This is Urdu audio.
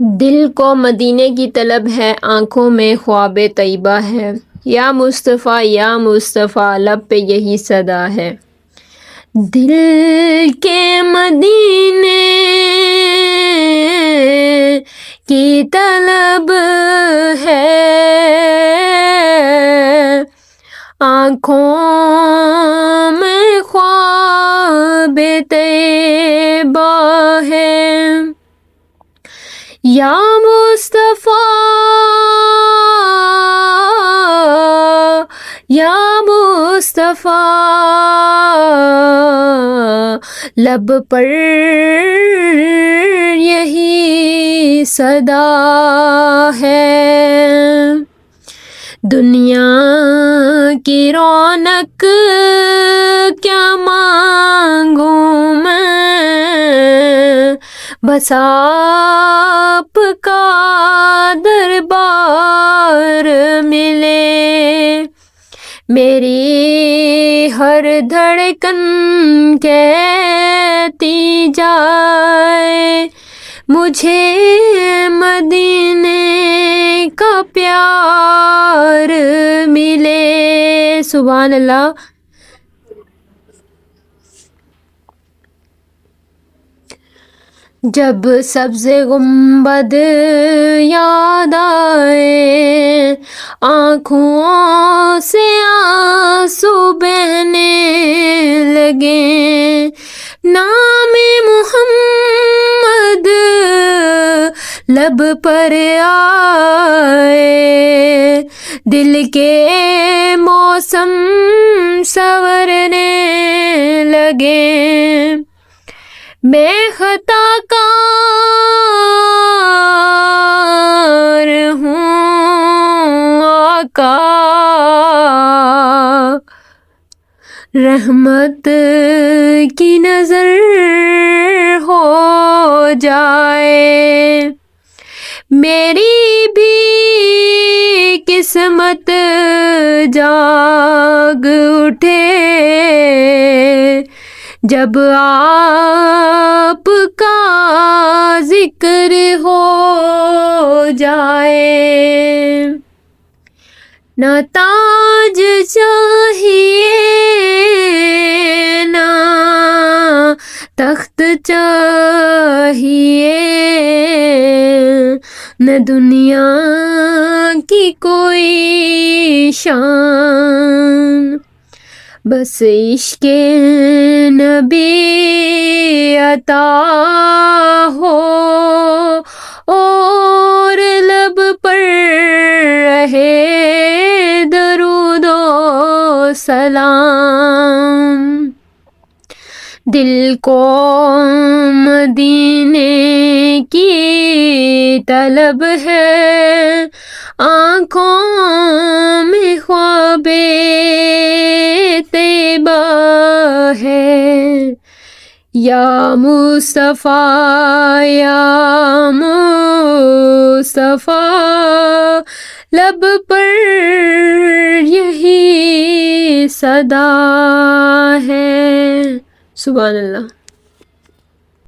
دل کو مدینے کی طلب ہے، آنکھوں میں خواب طیبہ ہے، یا مصطفیٰ یا مصطفیٰ لب پہ یہی صدا ہے۔ دل کے مدینے کی طلب ہے، آنکھوں میں خواب طیبہ ہے، یا مصطفیٰ یا مصطفیٰ لب پر یہی صدا ہے۔ دنیا کی رونق کیا مانگوں میں، بس آپ کا دربار ملے۔ میری ہر دھڑکن کہتی جائے، مجھے مدینے کا پیار ملے۔ سبحان اللہ۔ جب سبز گنبد یاد آئے، آنکھوں سے آنسو بہنے لگے، نام محمد لب پر آئے، دل کے موسم سنورنے لگے۔ میں خطا کار ہوں آقا، رحمت کی نظر ہو جائے، میری بھی قسمت جاگ اٹھے، جب آپ کا ذکر ہو جائے۔ نہ تاج چاہیے نہ تخت چاہیے، نہ دنیا کی کوئی شان، بس عشق نبی عطا ہو، اور لب پر رہے درود و سلام۔ دل کو مدینے کی طلب ہے، آنکھوں میں خواب طیبہ ہے، یا مصطفیٰ یا مصطفیٰ لب پر یہی صدا ہے۔ سبحان اللہ۔